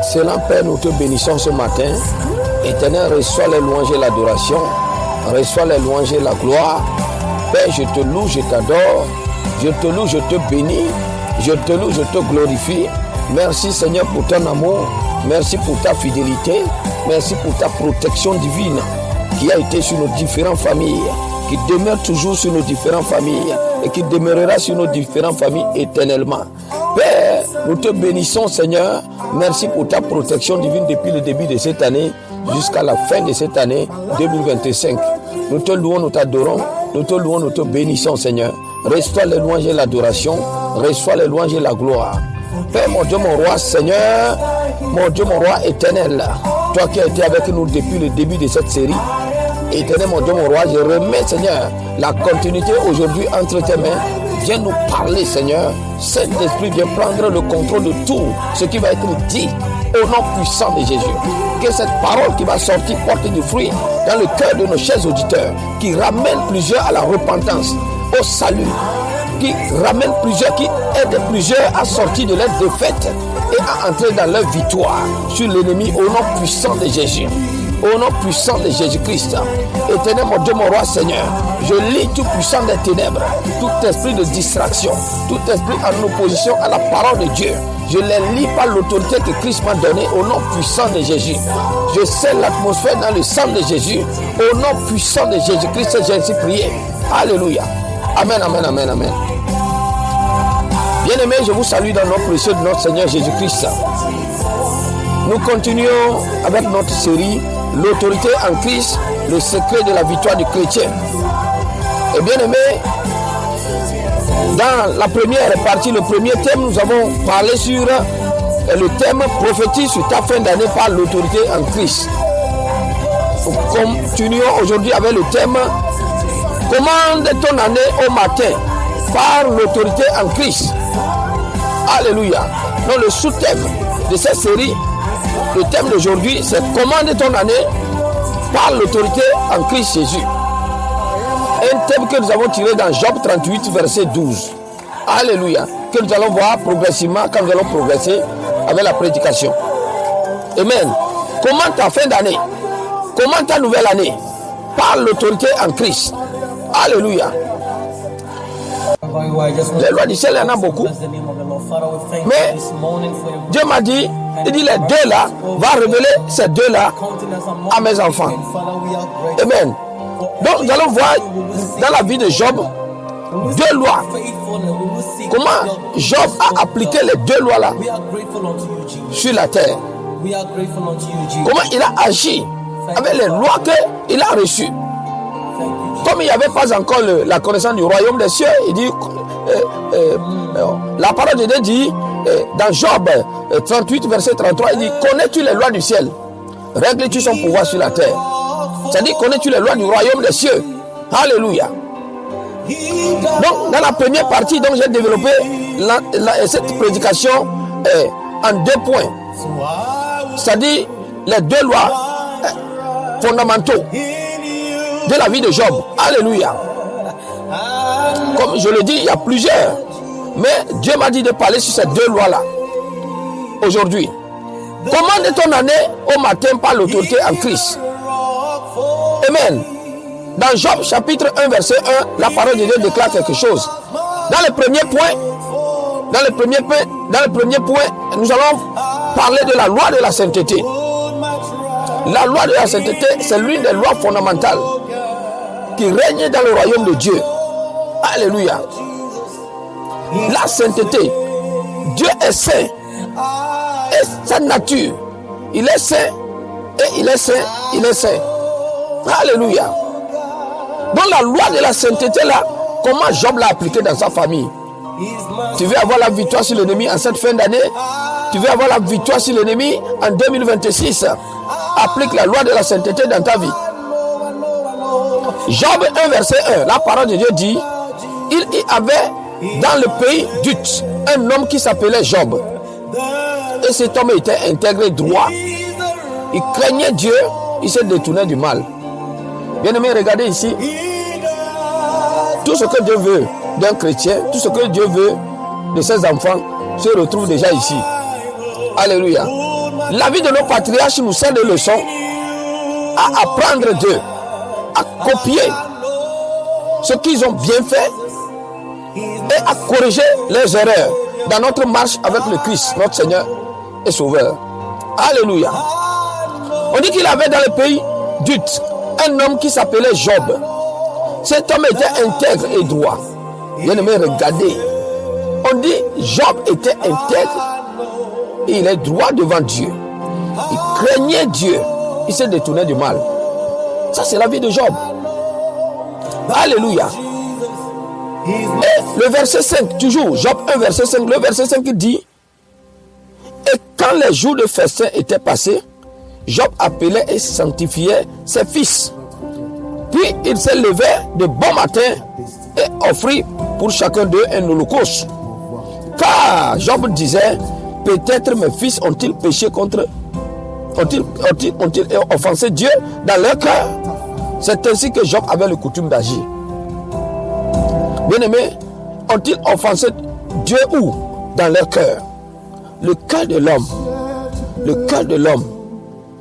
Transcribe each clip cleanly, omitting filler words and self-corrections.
Excellent Père, nous te bénissons ce matin. Éternel, reçois les louanges et l'adoration. Reçois les louanges et la gloire. Père, je te loue, je t'adore. Je te loue, je te bénis. Je te loue, je te glorifie. Merci Seigneur pour ton amour. Merci pour ta fidélité. Merci pour ta protection divine qui a été sur nos différentes familles, qui demeure toujours sur nos différentes familles et qui demeurera sur nos différentes familles éternellement. Père, nous te bénissons Seigneur. Merci pour ta protection divine depuis le début de cette année jusqu'à la fin de cette année 2025. Nous te louons, nous t'adorons, nous te louons, nous te bénissons Seigneur. Reçois les louanges et l'adoration, reçois les louanges et la gloire. Père, mon Dieu, mon roi, Seigneur, mon Dieu, mon roi éternel, toi qui as été avec nous depuis le début de cette série, éternel, mon Dieu, mon roi, je remets, Seigneur, la continuité aujourd'hui entre tes mains. Viens nous parler, Seigneur. Saint-Esprit, viens prendre le contrôle de tout ce qui va être dit au nom puissant de Jésus. Que cette parole qui va sortir porte du fruit dans le cœur de nos chers auditeurs, qui ramène plusieurs à la repentance, au salut, qui ramène plusieurs, qui aide plusieurs à sortir de leur défaite et à entrer dans leur victoire sur l'ennemi au nom puissant de Jésus. Au nom puissant de Jésus-Christ. Éternel, mon Dieu, mon roi, Seigneur, je lis tout puissant des ténèbres, tout esprit de distraction, tout esprit en opposition à la parole de Dieu. Je les lis par l'autorité que Christ m'a donnée au nom puissant de Jésus. Je scelle l'atmosphère dans le sang de Jésus. Au nom puissant de Jésus-Christ, j'ai ainsi prié. Alléluia. Amen, amen, amen, amen. Bien-aimés, je vous salue dans le nom précieux de notre Seigneur Jésus-Christ. Nous continuons avec notre série L'autorité en Christ, le secret de la victoire du chrétien. Et bien aimé, dans la première partie, le premier thème, nous avons parlé sur le thème prophétique sur ta fin d'année par l'autorité en Christ. Nous continuons aujourd'hui avec le thème commande ton année au matin par l'autorité en Christ. Alléluia. Donc le sous-thème de cette série, le thème d'aujourd'hui, c'est commande ton année par l'autorité en Christ Jésus. Un thème que nous avons tiré dans Job 38, verset 12. Alléluia. Que nous allons voir progressivement quand nous allons progresser avec la prédication. Amen. Comment ta fin d'année? Comment ta nouvelle année? Par l'autorité en Christ. Alléluia. Les lois du ciel, il y en a beaucoup. Mais Dieu m'a dit, il dit les deux là, va révéler ces deux là à mes enfants. Amen. Donc nous allons voir dans la vie de Job deux lois. Comment Job a appliqué les deux lois là sur la terre. Comment il a agi avec les lois qu'il a reçues. Comme il n'y avait pas encore la connaissance du royaume des cieux, il dit, la parole de Dieu dit, dans Job 38, verset 33, il dit, connais-tu les lois du ciel? Règles-tu son pouvoir sur la terre? C'est-à-dire, connais-tu les lois du royaume des cieux? Alléluia. Donc, dans la première partie, donc j'ai développé cette prédication en deux points. C'est-à-dire, les deux lois fondamentaux de la vie de Job. Alléluia. Comme je le dis, il y a plusieurs. Mais Dieu m'a dit de parler sur ces deux lois-là. Aujourd'hui. Commande ton année au matin par l'autorité en Christ. Amen. Dans Job chapitre 1, verset 1, la parole de Dieu déclare quelque chose. Dans le premier point, nous allons parler de la loi de la sainteté. La loi de la sainteté, c'est l'une des lois fondamentales qui règne dans le royaume de Dieu. Alléluia. La sainteté. Dieu est saint. Et sa nature. Il est saint. Et il est saint. Il est saint. Alléluia. Donc la loi de la sainteté là, comment Job l'a appliquée dans sa famille? Tu veux avoir la victoire sur l'ennemi en cette fin d'année? Tu veux avoir la victoire sur l'ennemi en 2026? Applique la loi de la sainteté dans ta vie. Job 1, verset 1, la parole de Dieu dit, il y avait dans le pays d'Ut un homme qui s'appelait Job. Et cet homme était intègre et droit. Il craignait Dieu, il se détournait du mal. Bien aimé, regardez ici. Tout ce que Dieu veut d'un chrétien, tout ce que Dieu veut de ses enfants se retrouve déjà ici. Alléluia. La vie de nos patriarches nous sert de leçon à apprendre d'eux, à copier ce qu'ils ont bien fait et à corriger les erreurs dans notre marche avec le Christ, notre Seigneur et Sauveur. Alléluia. On dit qu'il avait dans le pays d'Ut un homme qui s'appelait Job. Cet homme était intègre et droit. Bien aimé, regardez. On dit Job était intègre et il est droit devant Dieu. Il craignait Dieu. Il s'est détourné du mal. Ça, c'est la vie de Job. Alléluia. Et le verset 5, toujours, Job 1, verset 5, le verset 5 dit: et quand les jours de festin étaient passés, Job appelait et sanctifiait ses fils. Puis il s'est levé de bon matin et offrit pour chacun d'eux un holocauste. Car Job disait: peut-être mes fils ont-ils péché contre, ont-ils offensé Dieu dans leur cœur. C'est ainsi que Job avait le coutume d'agir. Bien-aimés, ont-ils offensé Dieu où? Dans leur cœur. Le cœur de l'homme,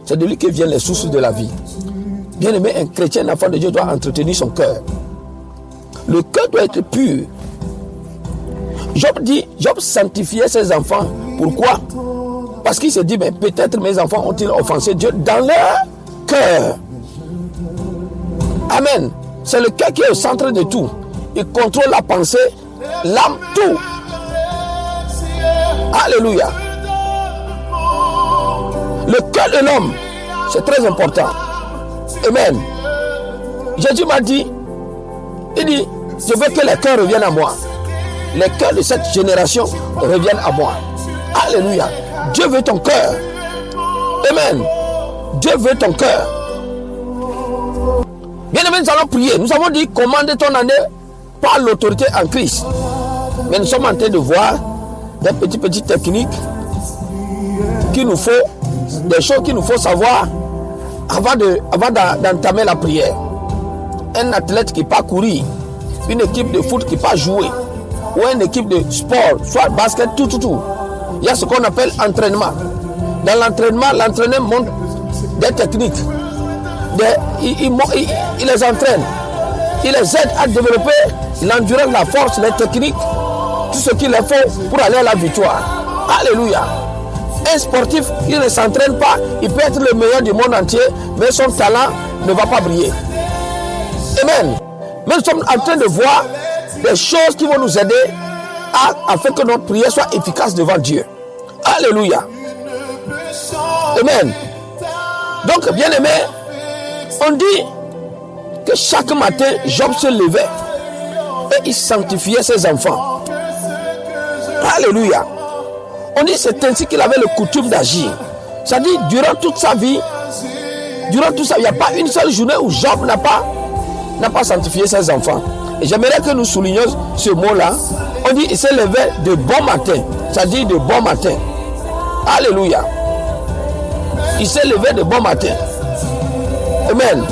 c'est de lui que viennent les sources de la vie. Bien-aimé, un chrétien, un enfant de Dieu doit entretenir son cœur. Le cœur doit être pur. Job sanctifiait ses enfants. Pourquoi? Parce qu'il se dit, mais peut-être mes enfants ont-ils offensé Dieu dans leur cœur. Amen. C'est le cœur qui est au centre de tout. Il contrôle la pensée, l'âme, tout. Alléluia. Le cœur de l'homme, c'est très important. Amen. Jésus m'a dit, il dit, je veux que les cœurs reviennent à moi. Les cœurs de cette génération reviennent à moi. Alléluia. Dieu veut ton cœur. Amen. Dieu veut ton cœur. Bien aimé, nous allons prier. Nous avons dit, commande ton année par l'autorité en Christ. Mais nous sommes en train de voir des petites techniques qu'il nous faut, des choses qu'il nous faut savoir avant d'entamer la prière. Un athlète qui part courir, une équipe de foot qui part jouer, ou une équipe de sport, soit basket, tout. Il y a ce qu'on appelle entraînement. Dans l'entraînement, l'entraîneur montre des techniques. Il les entraîne. Il les aide à développer l'endurance, la force, les techniques, tout ce qu'il leur faut pour aller à la victoire. Alléluia. Un sportif, il ne s'entraîne pas, il peut être le meilleur du monde entier, mais son talent ne va pas briller. Amen. Mais nous sommes en train de voir des choses qui vont nous aider afin que notre prière soit efficace devant Dieu. Alléluia. Amen. Donc, bien aimé, on dit que chaque matin, Job se levait et il sanctifiait ses enfants. Alléluia. On dit c'est ainsi qu'il avait le coutume d'agir. C'est-à-dire, durant toute sa vie, il n'y a pas une seule journée où Job n'a pas sanctifié ses enfants. Et j'aimerais que nous soulignions ce mot-là. On dit il s'est levé de bon matin. C'est-à-dire de bon matin. Alléluia. Il s'est levé de bon matin. Amen.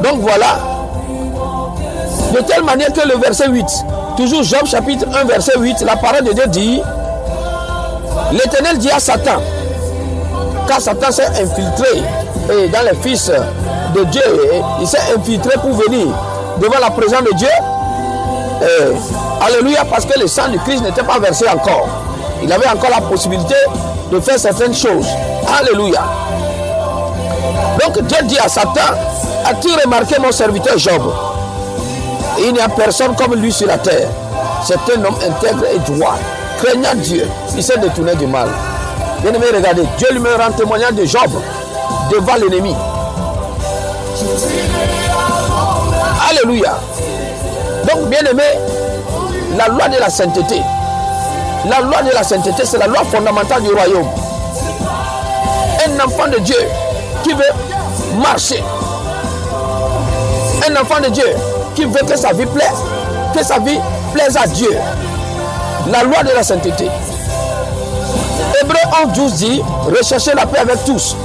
Donc voilà. De telle manière que le verset 8, toujours Job chapitre 1 verset 8, la parole de Dieu dit: l'Éternel dit à Satan, car Satan s'est infiltré dans les fils de Dieu, il s'est infiltré pour venir devant la présence de Dieu. Alléluia, parce que le sang du Christ n'était pas versé encore. Il avait encore la possibilité de faire certaines choses. Alléluia. Donc Dieu dit à Satan: as-tu remarqué mon serviteur Job? Et il n'y a personne comme lui sur la terre. C'est un homme intègre et droit, craignant Dieu. Il s'est détourné du mal. Bien aimé, regardez, Dieu lui rend témoignage de Job devant l'ennemi. Alléluia. Donc, bien aimé, la loi de la sainteté. La loi de la sainteté, c'est la loi fondamentale du royaume. Un enfant de Dieu qui veut marcher. Un enfant de Dieu qui veut que sa vie plaise à Dieu. La loi de la sainteté. Hébreux 11:12 dit: recherchez la paix avec tous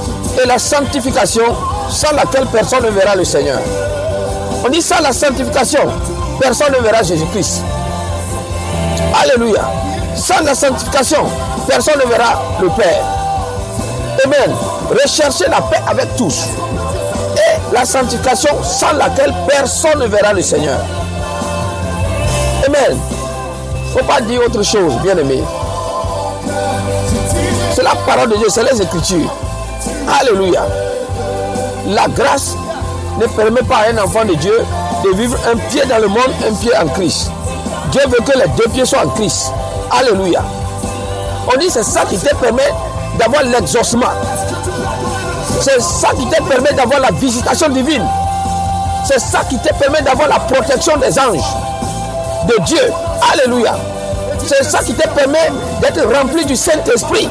et la sanctification, sans laquelle personne ne verra le Seigneur. On dit sans la sanctification, personne ne verra Jésus-Christ. Alléluia. Sans la sanctification, personne ne verra le Père. Amen. Recherchez la paix avec tous. Et la sanctification sans laquelle personne ne verra le Seigneur. Amen. Il ne faut pas dire autre chose, bien-aimé. C'est la parole de Dieu, c'est les Écritures. Alléluia. La grâce ne permet pas à un enfant de Dieu de vivre un pied dans le monde, un pied en Christ. Dieu veut que les deux pieds soient en Christ. Alléluia. On dit c'est ça qui te permet d'avoir l'exaucement. C'est ça qui te permet d'avoir la visitation divine. C'est ça qui te permet d'avoir la protection des anges de Dieu. Alléluia. C'est ça qui te permet d'être rempli du Saint-Esprit.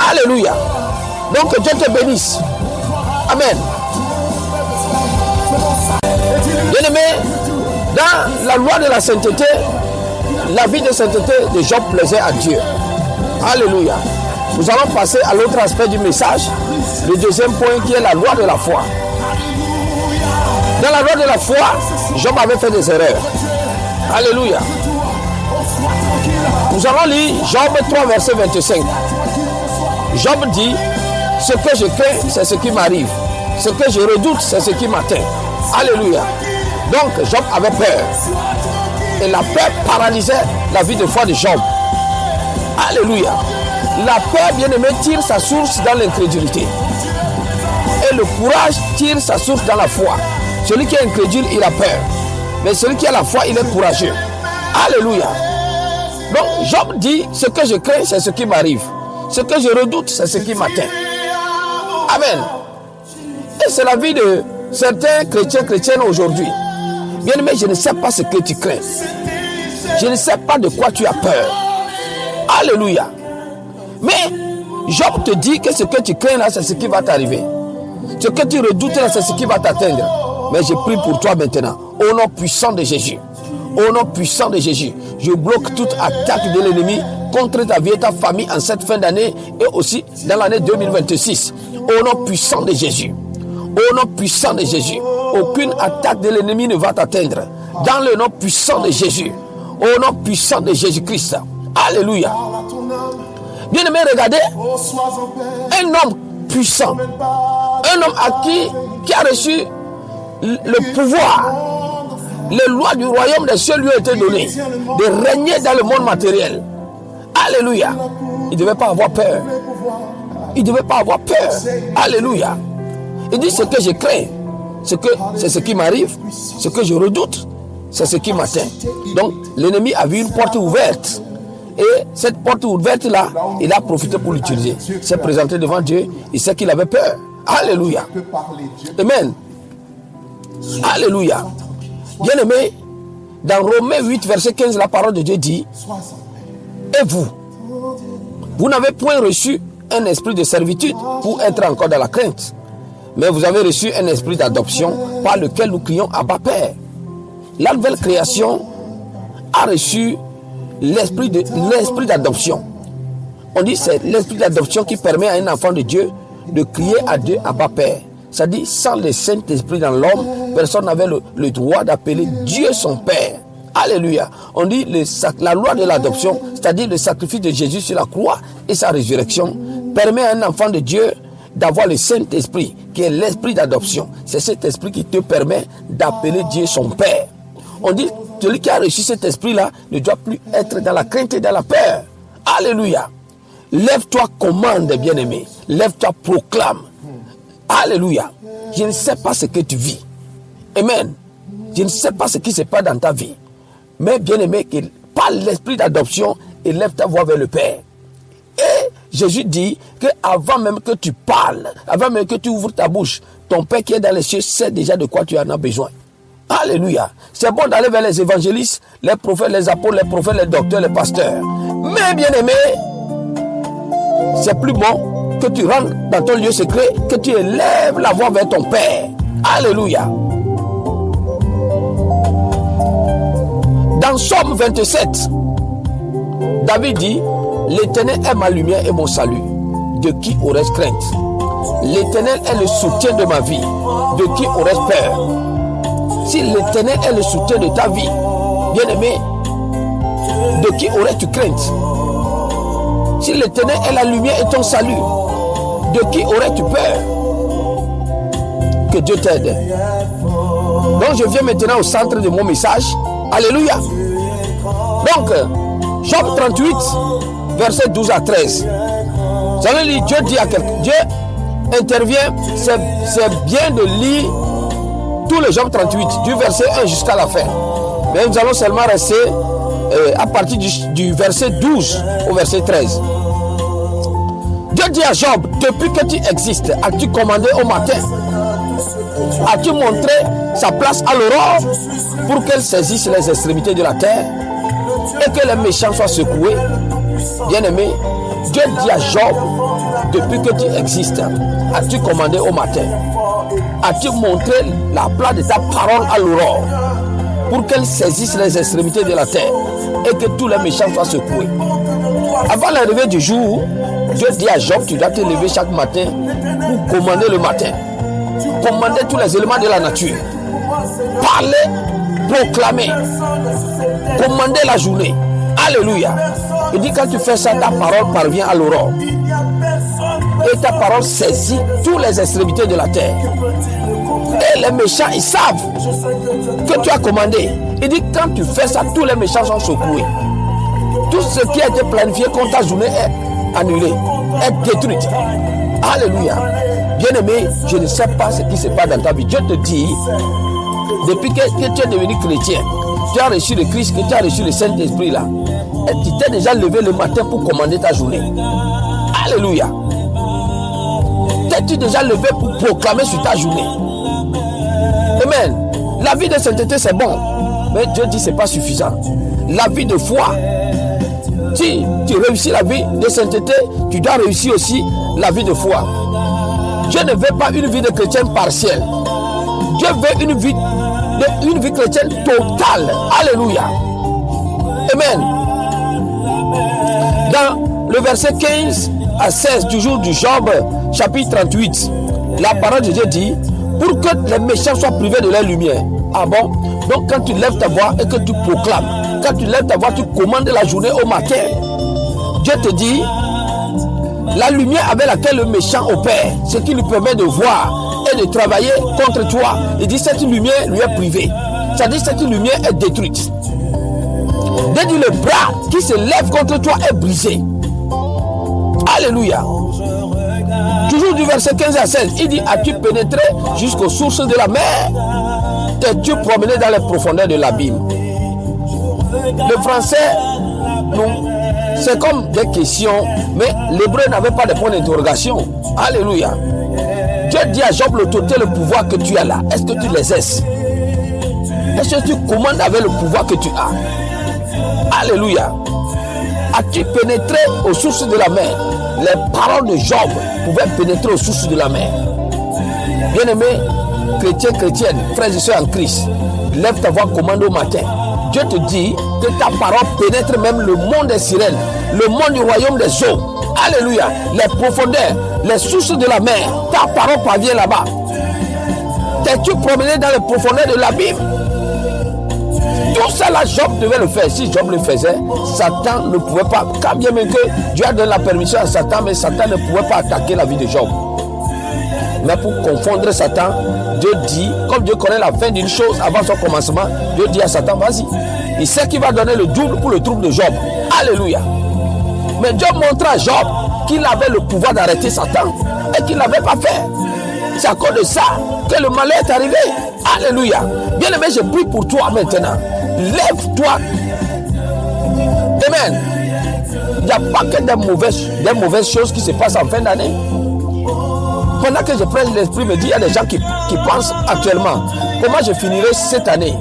Alléluia. Donc que Dieu te bénisse. Amen. Bien-aimé, dans la loi de la sainteté, la vie de sainteté de Job plaisait à Dieu. Alléluia. Nous allons passer à l'autre aspect du message, le deuxième point qui est la loi de la foi. Dans la loi de la foi, Job avait fait des erreurs. Alléluia. Nous allons lire Job 3, verset 25. Job dit, ce que je crains, c'est ce qui m'arrive. Ce que je redoute, c'est ce qui m'atteint. Alléluia. Donc Job avait peur. Et la peur paralysait la vie de foi de Job. Alléluia. La peur, bien-aimé, tire sa source dans l'incrédulité. Et le courage tire sa source dans la foi. Celui qui est incrédule, il a peur. Mais celui qui a la foi, il est courageux. Alléluia. Donc Job dit, ce que je crains, c'est ce qui m'arrive. Ce que je redoute, c'est ce qui m'atteint. Amen. Et c'est la vie de certains chrétiennes aujourd'hui. Bien-aimé, je ne sais pas ce que tu crains. Je ne sais pas de quoi tu as peur. Alléluia. Mais Job te dit que ce que tu crains là, c'est ce qui va t'arriver. Ce que tu redoutes là, c'est ce qui va t'atteindre. Mais je prie pour toi maintenant. Au nom puissant de Jésus. Au nom puissant de Jésus. Je bloque toute attaque de l'ennemi contre ta vie et ta famille en cette fin d'année et aussi dans l'année 2026. Au nom puissant de Jésus. Au nom puissant de Jésus. Aucune attaque de l'ennemi ne va t'atteindre. Dans le nom puissant de Jésus. Au nom puissant de Jésus-Christ. Alléluia. Bien-aimé, regardez. Un homme puissant. Un homme à qui a reçu le pouvoir. Les lois du royaume des cieux lui ont été données. De régner dans le monde matériel. Alléluia. Il ne devait pas avoir peur. Il ne devait pas avoir peur. Alléluia. Il dit ce que je crains. C'est ce qui m'arrive. Ce que je redoute. C'est ce qui m'atteint. Donc l'ennemi a vu une porte ouverte. Et cette porte ouverte-là, il a profité pour l'utiliser. Il s'est présenté devant Dieu. Il sait qu'il avait peur. Alléluia. Amen. Alléluia. Bien-aimé, dans Romains 8, verset 15, la parole de Dieu dit, et vous n'avez point reçu un esprit de servitude pour être encore dans la crainte, mais vous avez reçu un esprit d'adoption par lequel nous crions Abba Père. La nouvelle création a reçu l'esprit d'adoption. On dit c'est l'esprit d'adoption qui permet à un enfant de Dieu de crier à Dieu Abba Père. C'est-à-dire, sans le Saint-Esprit dans l'homme, personne n'avait le droit d'appeler Dieu son Père. Alléluia. On dit la loi de l'adoption, c'est-à-dire le sacrifice de Jésus sur la croix et sa résurrection, permet à un enfant de Dieu d'avoir le Saint-Esprit, qui est l'esprit d'adoption. C'est cet esprit qui te permet d'appeler Dieu son Père. On dit, celui qui a reçu cet esprit-là ne doit plus être dans la crainte et dans la peur. Alléluia. Lève-toi, commande, bien-aimé. Lève-toi, proclame. Alléluia. Je ne sais pas ce que tu vis. Amen. Je ne sais pas ce qui se passe dans ta vie. Mais bien-aimé, par l'esprit d'adoption, élève ta voix vers le Père. Et Jésus dit que avant même que tu parles, avant même que tu ouvres ta bouche, ton Père qui est dans les cieux sait déjà de quoi tu en as besoin. Alléluia. C'est bon d'aller vers les évangélistes, les prophètes, les apôtres, les prophètes, les docteurs, les pasteurs. Mais bien-aimé, c'est plus bon que tu rentres dans ton lieu secret, que tu élèves la voix vers ton Père. Alléluia. Dans Somme 27, David dit, l'Éternel est ma lumière et mon salut. De qui aurais-je crainte? L'Éternel est le soutien de ma vie. De qui aurais-je peur? Si l'Éternel est le soutien de ta vie, bien-aimé, de qui aurais-tu crainte? Si l'Éternel est la lumière et ton salut, De qui aurais-tu peur? Que Dieu t'aide. Donc je viens maintenant au centre de mon message. Alléluia. Donc, Job 38, verset 12 à 13. Vous allez lire, Dieu dit à quelqu'un, Dieu intervient, c'est bien de lire tout le Job 38, du verset 1 jusqu'à la fin. Mais nous allons seulement rester à partir du verset 12 au verset 13. Dieu dit à Job, depuis que tu existes, as-tu commandé au matin? As-tu montré sa place à l'aurore pour qu'elle saisisse les extrémités de la terre et que les méchants soient secoués? Bien-aimé, Dieu dit à Job, depuis que tu existes, as-tu commandé au matin? As-tu montré la place de ta parole à l'aurore pour qu'elle saisisse les extrémités de la terre et que tous les méchants soient secoués? Avant l'arrivée du jour, Dieu dit à Job, tu dois te lever chaque matin pour commander le matin. Commander tous les éléments de la nature. Parler, proclamer. Commander la journée. Alléluia. Il dit quand tu fais ça, ta parole parvient à l'aurore. Et ta parole saisit toutes les extrémités de la terre. Et les méchants, ils savent que tu as commandé. Il dit quand tu fais ça, tous les méchants sont secoués. Tout ce qui a été planifié contre ta journée est annulé, est détruit. Alléluia. Bien-aimé, je ne sais pas ce qui se passe dans ta vie. Dieu te dit, depuis que tu es devenu chrétien, tu as reçu le Christ, que tu as reçu le Saint-Esprit là, et tu t'es déjà levé le matin pour commander ta journée. Alléluia. T'es-tu déjà levé pour proclamer sur ta journée? Amen. La vie de sainteté c'est bon, mais Dieu dit c'est pas suffisant. La vie de foi, si tu réussis la vie de sainteté, tu dois réussir aussi la vie de foi. Dieu ne veut pas une vie de chrétien partielle. Dieu veut une vie chrétienne totale. Alléluia. Amen. Dans le verset 15 à 16 du jour du Job, chapitre 38, la parole de Dieu dit, pour que les méchants soient privés de leur lumière. Ah bon? Donc quand tu lèves ta voix et que tu proclames, quand tu lèves ta voix, tu commandes la journée au matin. Dieu te dit, la lumière avec laquelle le méchant opère, ce qui lui permet de voir et de travailler contre toi. Il dit cette lumière lui est privée. C'est-à-dire cette lumière est détruite. Dès que le bras qui se lève contre toi est brisé. Alléluia. Toujours du verset 15 à 16, il dit, as-tu pénétré jusqu'aux sources de la mer? T'es-tu promené dans les profondeurs de l'abîme? Le français, non, c'est comme des questions, mais l'hébreu n'avait pas de point d'interrogation. Alléluia. Dieu dit à Job l'autorité, le pouvoir que tu as là. Est-ce que tu l'exerces? Est-ce que tu commandes avec le pouvoir que tu as? Alléluia. As-tu pénétré aux sources de la mer? Les paroles de Job pouvaient pénétrer aux sources de la mer. Bien-aimé, chrétien, chrétienne, frères et sœurs en Christ, lève ta voix, commande au matin. Dieu te dit que ta parole pénètre même le monde des sirènes, le monde du royaume des eaux. Alléluia. Les profondeurs, les sources de la mer, ta parole parvient là-bas. T'es-tu promené dans les profondeurs de l'abîme? Tout ça là, Job devait le faire. Si Job le faisait, Satan ne pouvait pas. Quand bien même que Dieu a donné la permission à Satan, mais Satan ne pouvait pas attaquer la vie de Job. Mais pour confondre Satan, Dieu dit, comme Dieu connaît la fin d'une chose avant son commencement, Dieu dit à Satan, vas-y. Il sait qu'il va donner le double pour le trouble de Job. Alléluia. Mais Dieu montra à Job qu'il avait le pouvoir d'arrêter Satan et qu'il ne l'avait pas fait. C'est à cause de ça que le malheur est arrivé. Alléluia. Bien-aimé, je prie pour toi maintenant. Lève-toi. Amen. Il n'y a pas que des mauvaises choses qui se passent en fin d'année. Pendant que je prêche, l'esprit me dit, il y a des gens qui pensent actuellement, comment je finirai cette année?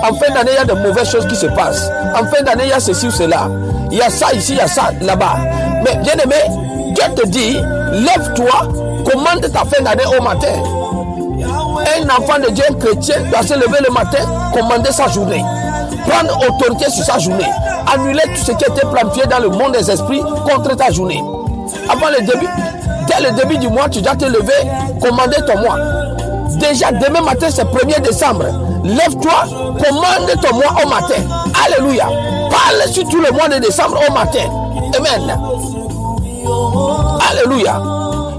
En fin d'année, il y a de mauvaises choses qui se passent. En fin d'année, il y a ceci ou cela. Il y a ça ici, il y a ça là-bas. Mais bien aimé, Dieu te dit, lève-toi, commande ta fin d'année au matin. Un enfant de Dieu, un chrétien, doit se lever le matin, commander sa journée. Prendre autorité sur sa journée. Annuler tout ce qui était planifié dans le monde des esprits contre ta journée. Avant le début, dès le début du mois, tu dois te lever, commander ton mois. Déjà, demain matin, c'est 1er décembre. Lève-toi, commande ton mois au matin. Alléluia. Parle sur tout le mois de décembre au matin. Amen. Alléluia.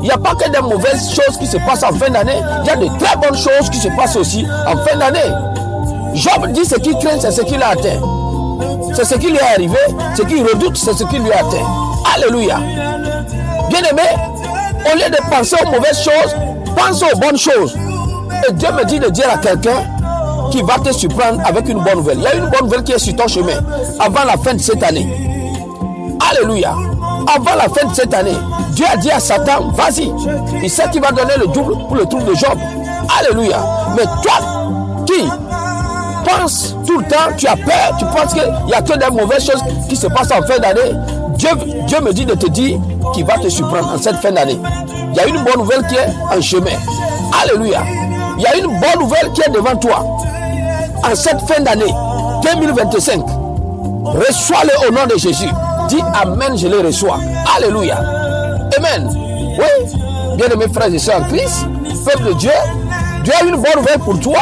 il n'y a pas que des mauvaises choses qui se passent en fin d'année, il y a de très bonnes choses qui se passent aussi en fin d'année. Job dit ce qu'il craint, c'est ce qu'il a atteint. C'est ce qui lui est arrivé, ce qu'il redoute, c'est ce qui lui a atteint. Alléluia. Bien-aimé, au lieu de penser aux mauvaises choses, pense aux bonnes choses. Et Dieu me dit de dire à quelqu'un qui va te surprendre avec une bonne nouvelle. Il y a une bonne nouvelle qui est sur ton chemin avant la fin de cette année. Alléluia. Avant la fin de cette année, Dieu a dit à Satan, vas-y. Il sait qu'il va donner le double pour le trouble de Job. Alléluia. Mais toi qui penses tout le temps, tu as peur, tu penses qu'il n'y a que des mauvaises choses qui se passent en fin d'année, Dieu me dit de te dire qu'il va te surprendre en cette fin d'année. Il y a une bonne nouvelle qui est en chemin. Alléluia. Il y a une bonne nouvelle qui est devant toi. En cette fin d'année 2025, reçois-le au nom de Jésus. Dis Amen, je le reçois. Alléluia. Amen. Oui, bien-aimés frères et sœurs en Christ, peuple de Dieu, Dieu a une bonne nouvelle pour toi.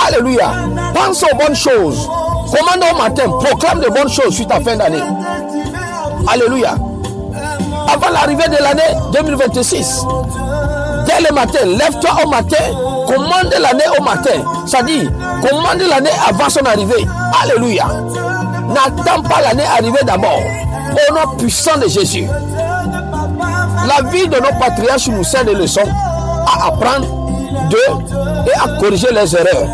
Alléluia. Pense aux bonnes choses. Commande au matin, proclame de bonnes choses sur ta fin d'année. Alléluia. Avant l'arrivée de l'année 2026, dès le matin, lève-toi au matin, commande l'année au matin. Ça dit, commande l'année avant son arrivée. Alléluia. N'attends pas l'année arrivée d'abord. Au nom puissant de Jésus. La vie de nos patriarches nous sert de leçons à apprendre d'eux et à corriger les erreurs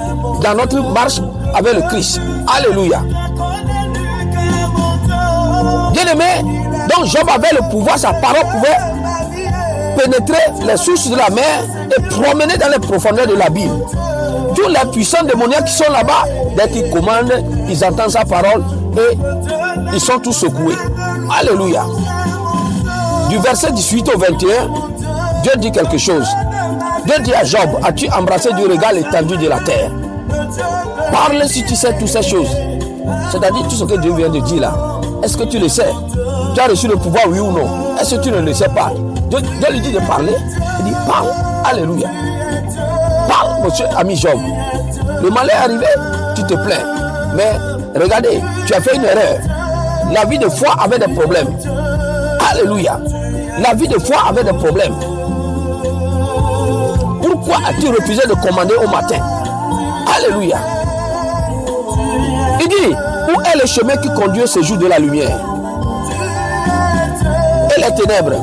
dans notre marche avec le Christ. Alléluia. Bien-aimé, donc Job avait le pouvoir, sa parole pouvait pénétrer les sources de la mer et promener dans les profondeurs de l'abîme. Tous les puissants démoniaques qui sont là-bas, dès qu'ils commandent, ils entendent sa parole et ils sont tous secoués. Alléluia. Du verset 18 au 21, Dieu dit quelque chose. Dieu dit à Job, as-tu embrassé du regard l'étendue de la terre? Parle si tu sais toutes ces choses. C'est-à-dire tout ce que Dieu vient de dire là. Est-ce que tu le sais? Tu as reçu le pouvoir, oui ou non? Est-ce que tu ne le sais pas? Dieu lui dit de parler. Il dit parle. Alléluia. Parle, monsieur ami Job. Le mal est arrivé, tu te plains. Mais regardez, tu as fait une erreur. La vie de foi avait des problèmes. Alléluia. La vie de foi avait des problèmes. Pourquoi as-tu refusé de commander au matin? Alléluia. Il dit, où est le chemin qui conduit au séjour de la lumière? Et les ténèbres,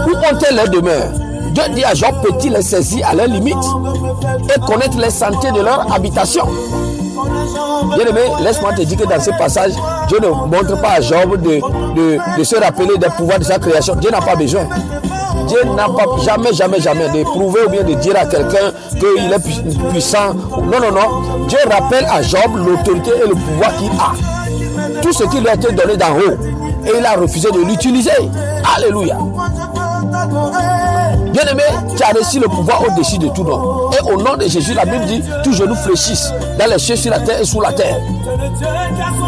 où ont-elles leur demeure? Dieu dit à Job, peut-il les saisir à leur limite et connaître les sentiers de leur habitation? Bien-aimé, laisse-moi te dire que dans ce passage, Dieu ne montre pas à Job de se rappeler des pouvoirs de sa création. Dieu n'a pas besoin. Dieu n'a pas jamais de prouver ou bien de dire à quelqu'un qu'il est puissant. Non, non, non. Dieu rappelle à Job l'autorité et le pouvoir qu'il a. Tout ce qui lui a été donné d'en haut. Et il a refusé de l'utiliser. Alléluia. Bien-aimé, tu as reçu le pouvoir au-dessus de tout nom. Et au nom de Jésus, la Bible dit, tous genoux fléchissent dans les cieux, sur la terre et sous la terre.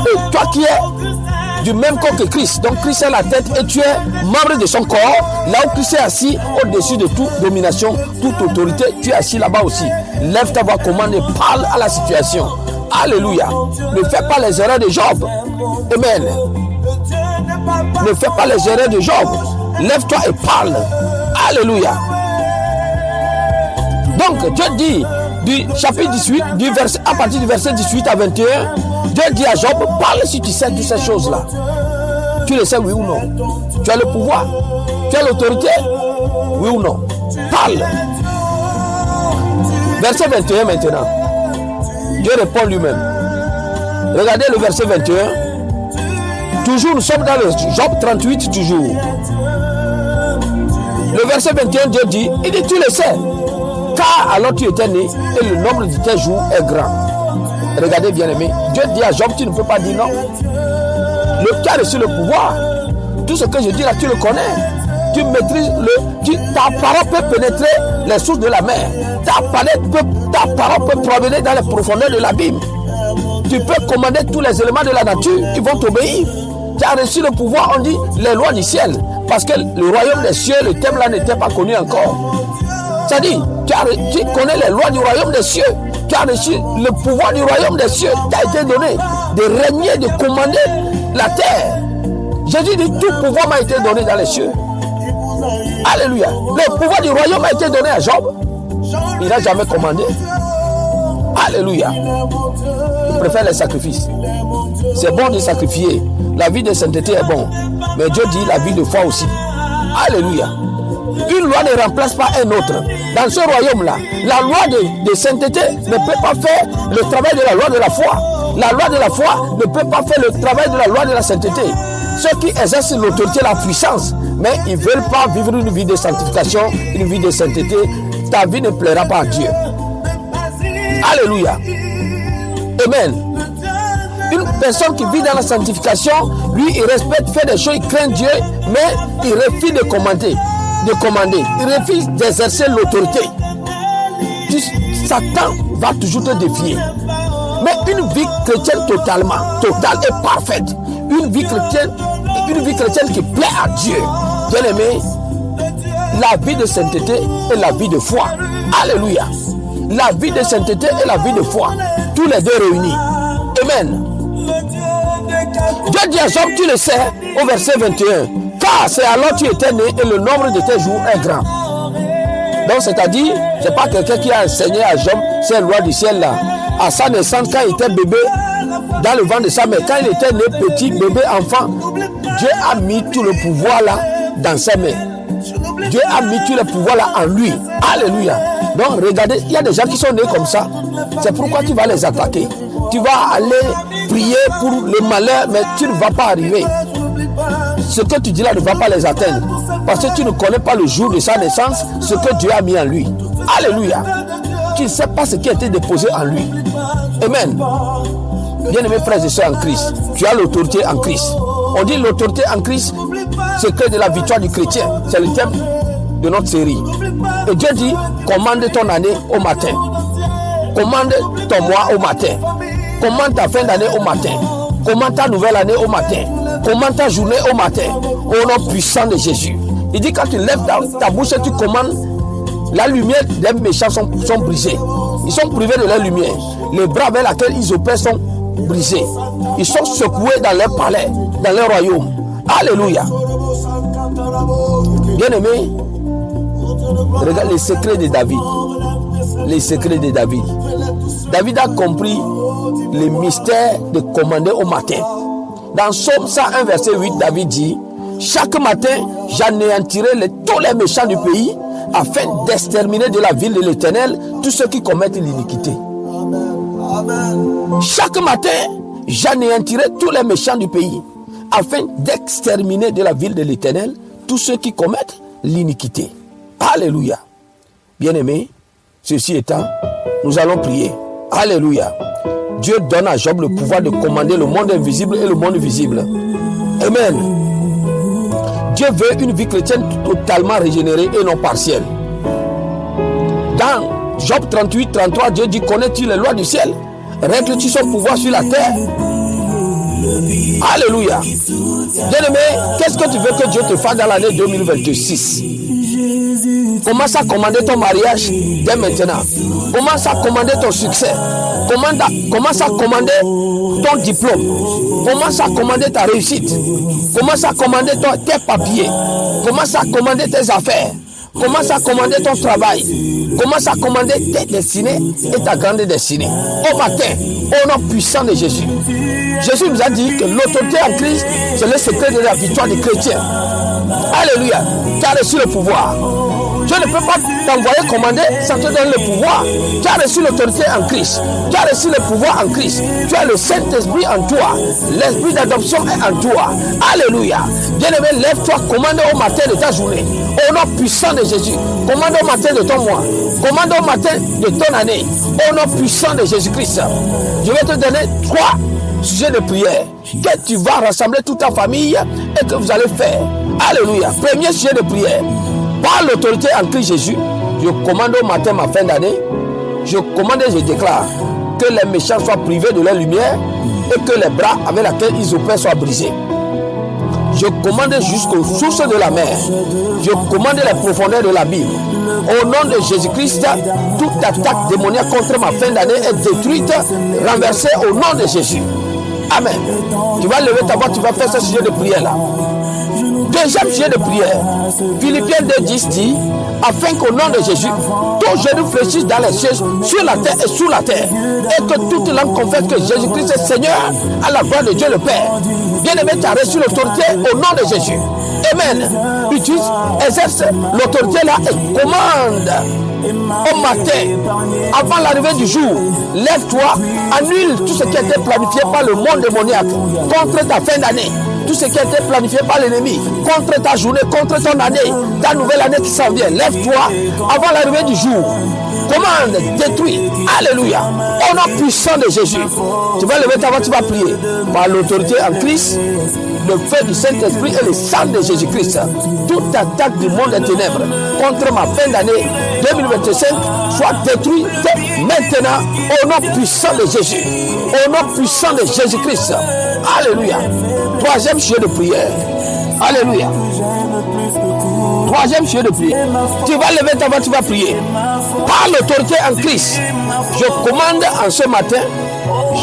Et toi qui es du même corps que Christ, donc Christ est la tête et tu es membre de son corps, là où Christ est assis au-dessus de toute domination, toute autorité, tu es assis là-bas aussi. Lève ta voix, commande et parle à la situation. Alléluia. Ne fais pas les erreurs de Job. Amen. Ne fais pas les erreurs de Job. Lève-toi et parle. Alléluia. Donc Dieu dit du chapitre 18, à partir du verset 18 à 21, Dieu dit à Job, parle si tu sais toutes ces choses-là. Tu le sais, oui ou non? Tu as le pouvoir? Tu as l'autorité? Oui ou non? Parle. Verset 21 maintenant. Dieu répond lui-même. Regardez le verset 21. Toujours, nous sommes dans le Job 38 toujours. Le verset 21, Dieu dit, il dit, tu le sais, car alors tu étais né et le nombre de tes jours est grand. Regardez bien aimé, Dieu dit à Job, tu ne peux pas dire non. Le cas reçu le pouvoir. Tout ce que je dis là, tu le connais. Tu maîtrises ta parole peut pénétrer les sources de la mer. Ta parole peut promener dans les profondeurs de l'abîme. Tu peux commander tous les éléments de la nature, ils vont t'obéir. Tu as reçu le pouvoir, on dit, les lois du ciel. Parce que le royaume des cieux, le thème là n'était pas connu encore. C'est-à-dire, tu connais les lois du royaume des cieux. Tu as reçu le pouvoir du royaume des cieux. T'a été donné de régner, de commander la terre. Jésus dit, tout pouvoir m'a été donné dans les cieux. Alléluia. Le pouvoir du royaume a été donné à Job. Il n'a jamais commandé. Alléluia. Il préfère les sacrifices. C'est bon de sacrifier. La vie de sainteté est bon. Mais Dieu dit la vie de foi aussi. Alléluia. Une loi ne remplace pas un autre. Dans ce royaume-là, la loi de sainteté ne peut pas faire le travail de la loi de la foi. La loi de la foi ne peut pas faire le travail de la loi de la sainteté. Ceux qui exercent l'autorité, la puissance, mais ils ne veulent pas vivre une vie de sanctification, une vie de sainteté, ta vie ne plaira pas à Dieu. Alléluia. Amen. Une personne qui vit dans la sanctification, lui, il respecte, fait des choses, il craint Dieu, mais il refuse de commander. Il refuse d'exercer l'autorité. Satan va toujours te défier. Mais une vie chrétienne totale et parfaite, une vie chrétienne qui plaît à Dieu, bien aimé, la vie de sainteté et la vie de foi. Alléluia. La vie de sainteté et la vie de foi, tous les deux réunis. Amen. Dieu dit à Job, tu le sais, au verset 21, car c'est alors tu étais né et le nombre de tes jours est grand. Donc c'est-à-dire, c'est pas quelqu'un qui a enseigné à Job ces lois du ciel là. À sa naissance, quand il était bébé, dans le ventre de sa mère, quand il était né petit, bébé, enfant, Dieu a mis tout le pouvoir là dans sa main. Dieu a mis tout le pouvoir là en lui. Alléluia. Donc regardez, il y a des gens qui sont nés comme ça. C'est pourquoi tu vas les attaquer. Tu vas aller prier pour le malheur, mais tu ne vas pas arriver. Ce que tu dis là ne va pas les atteindre. Parce que tu ne connais pas le jour de sa naissance, ce que Dieu a mis en lui. Alléluia. Tu ne sais pas ce qui a été déposé en lui. Amen. Bien-aimés frères et sœurs en Christ, tu as l'autorité en Christ. On dit l'autorité en Christ, secret de la victoire du chrétien. C'est le thème de notre série. Et Dieu dit, commande ton année au matin. Commande ton mois au matin. Commande ta fin d'année au matin. Commande ta nouvelle année au matin. Commande ta journée au matin. Au nom puissant de Jésus. Il dit, quand tu lèves ta bouche et tu commandes, la lumière des méchants sont brisés. Ils sont privés de leur lumière. Les bras avec lesquels ils opèrent sont brisés. Ils sont secoués dans leur palais, dans leur royaume. Alléluia. Bien-aimés, regarde les secrets de David. Les secrets de David. David a compris le mystère de commander au matin. Dans Psaume 101, verset 8, David dit, chaque matin, j'anéantirai tous les méchants du pays afin d'exterminer de la ville de l'Éternel tous ceux qui commettent l'iniquité. Chaque matin, j'anéantirai tous les méchants du pays afin d'exterminer de la ville de l'Éternel tous ceux qui commettent l'iniquité. Alléluia. Bien-aimés, ceci étant, nous allons prier. Alléluia. Dieu donne à Job le pouvoir de commander le monde invisible et le monde visible. Amen. Dieu veut une vie chrétienne totalement régénérée et non partielle. Dans Job 38, 33, Dieu dit, connais-tu les lois du ciel? Règles-tu son pouvoir sur la terre? Alléluia. Bien-aimé, qu'est-ce que tu veux que Dieu te fasse dans l'année 2026? Commence à commander ton mariage dès maintenant. Commence à commander ton succès. Commence à commander ton diplôme. Commence à commander ta réussite. Commence à commander tes papiers. Commence à commander tes affaires. Commence à commander ton travail. Commence à commander tes destinées et ta grande destinée. Au matin, au nom puissant de Jésus. Jésus nous a dit que l'autorité en Christ, c'est le secret de la victoire des chrétiens. Alléluia. Tu as reçu le pouvoir. Dieu ne peut pas t'envoyer commander sans te donner le pouvoir. Tu as reçu l'autorité en Christ. Tu as reçu le pouvoir en Christ. Tu as le Saint-Esprit en toi. L'esprit d'adoption est en toi. Alléluia. Bien-aimé, lève-toi, commande au matin de ta journée. Au nom puissant de Jésus. Commande au matin de ton mois. Commande au matin de ton année. Au nom puissant de Jésus-Christ. Je vais te donner 3 sujets de prière que tu vas rassembler toute ta famille et que vous allez faire. Alléluia. Premier sujet de prière. Par l'autorité en Christ Jésus, je commande au matin ma fin d'année. Je commande et je déclare que les méchants soient privés de leur lumière et que les bras avec lesquels ils opèrent soient brisés. Je commande jusqu'aux sources de la mer. Je commande les profondeurs de l'abîme. Au nom de Jésus-Christ, toute attaque démoniaque contre ma fin d'année est détruite, renversée au nom de Jésus. Amen. Tu vas lever ta voix, tu vas faire ce sujet de prière là. Deuxième sujet de prière. Philippiens 2:10 dit, afin qu'au nom de Jésus, tout genou fléchisse dans les cieux, sur la terre et sous la terre, et que toute langue confesse que Jésus-Christ est Seigneur, à la gloire de Dieu le Père. Bien-aimé, tu as reçu l'autorité au nom de Jésus. Amen. Utilise, exerce l'autorité là et commande au matin, avant l'arrivée du jour. Lève-toi, annule tout ce qui a été planifié par le monde démoniaque contre ta fin d'année. Tout ce qui a été planifié par l'ennemi contre ta journée, contre ton année, ta nouvelle année qui s'en vient. Lève-toi avant l'arrivée du jour. Commande, détruis. Alléluia. Au nom puissant de Jésus. Tu vas lever ta voix, tu vas prier. Par l'autorité en Christ, le feu du Saint-Esprit et le sang de Jésus-Christ. Toute attaque du monde des ténèbres contre ma fin d'année 2025 soit détruite maintenant au nom puissant de Jésus. Au nom puissant de Jésus-Christ. Alléluia. Troisième sujet de prière. Alléluia. Troisième sujet de prière. Tu vas lever ta voix, tu vas prier. Par l'autorité en Christ, je commande en ce matin,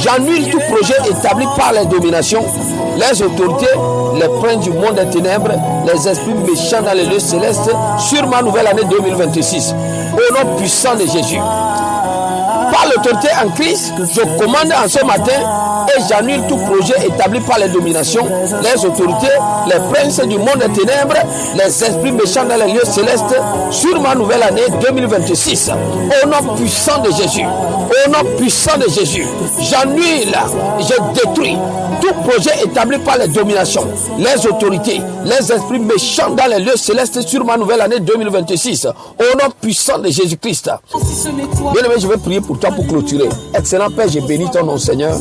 j'annule tout projet établi par les dominations, les autorités, les princes du monde des ténèbres, les esprits méchants dans les lieux célestes sur ma nouvelle année 2026. Au nom puissant de Jésus. Par l'autorité en Christ, je commande en ce matin et j'annule tout projet établi par les dominations, les autorités, les princes du monde des ténèbres, les esprits méchants dans les lieux célestes sur ma nouvelle année 2026. Au nom puissant de Jésus, au nom puissant de Jésus, j'annule, je détruis tout projet établi par les dominations, les autorités, les esprits méchants dans les lieux célestes sur ma nouvelle année 2026. Au nom puissant de Jésus-Christ. Bien-aimé, je vais prier pour toi pour clôturer. Excellent Père, je bénis ton nom, Seigneur.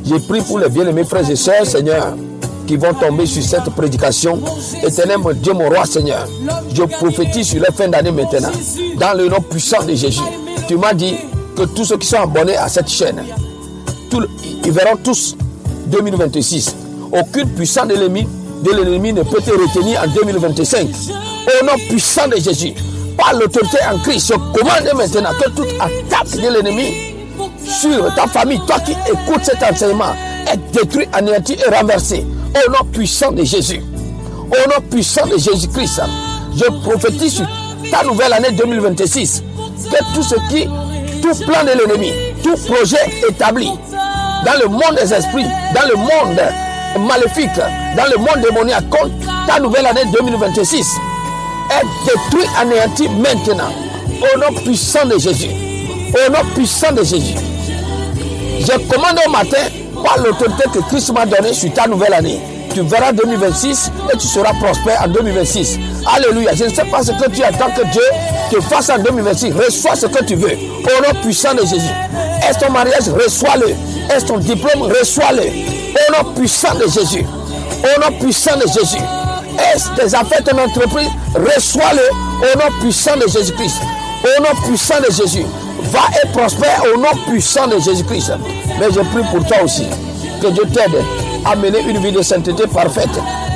J'ai prié pour les bien-aimés frères et sœurs, Seigneur, qui vont tomber sur cette prédication. Éternel, mon Dieu, mon roi, Seigneur, je prophétise sur la fin d'année maintenant, dans le nom puissant de Jésus. Tu m'as dit que tous ceux qui sont abonnés à cette chaîne, ils verront tous 2026. Aucune puissance de l'ennemi ne peut te retenir en 2025. Au nom puissant de Jésus, par l'autorité en Christ, je commande maintenant que toute attaque de l'ennemi sur ta famille, toi qui écoutes cet enseignement, est détruit, anéanti et renversé. Au nom puissant de Jésus. Au nom puissant de Jésus-Christ, je prophétise sur ta nouvelle année 2026 que tout plan de l'ennemi, tout projet établi dans le monde des esprits, dans le monde maléfique, dans le monde démoniaque, contre ta nouvelle année 2026 est détruit, anéanti maintenant. Au nom puissant de Jésus. Au nom puissant de Jésus. Je commande au matin, par l'autorité que Christ m'a donnée sur ta nouvelle année. Tu verras 2026 et tu seras prospère en 2026. Alléluia. Je ne sais pas ce que tu attends que Dieu te fasse en 2026. Reçois ce que tu veux. Au nom puissant de Jésus. Est-ce ton mariage? Reçois-le. Est-ce ton diplôme? Reçois-le. Au nom puissant de Jésus. Au nom puissant de Jésus. Est-ce tes affaires, ton entreprise? Reçois-le. Au nom puissant de Jésus-Christ. Au nom puissant de Jésus. Va et prospère au nom puissant de Jésus-Christ. Mais je prie pour toi aussi. Que Dieu t'aide à mener une vie de sainteté parfaite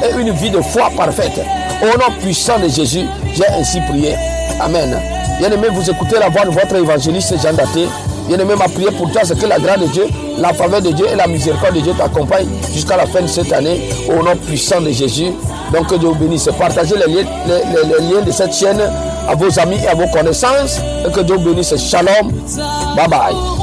et une vie de foi parfaite. Au nom puissant de Jésus, j'ai ainsi prié. Amen. Bien-aimé, vous écoutez la voix de votre évangéliste Jean Daté. Bien-aimé, ma prière pour toi, c'est que la grâce de Dieu, la faveur de Dieu et la miséricorde de Dieu t'accompagnent jusqu'à la fin de cette année. Au nom puissant de Jésus. Donc que Dieu vous bénisse. Partagez les liens de cette chaîne à vos amis et à vos connaissances. Et que Dieu vous bénisse. Shalom. Bye bye.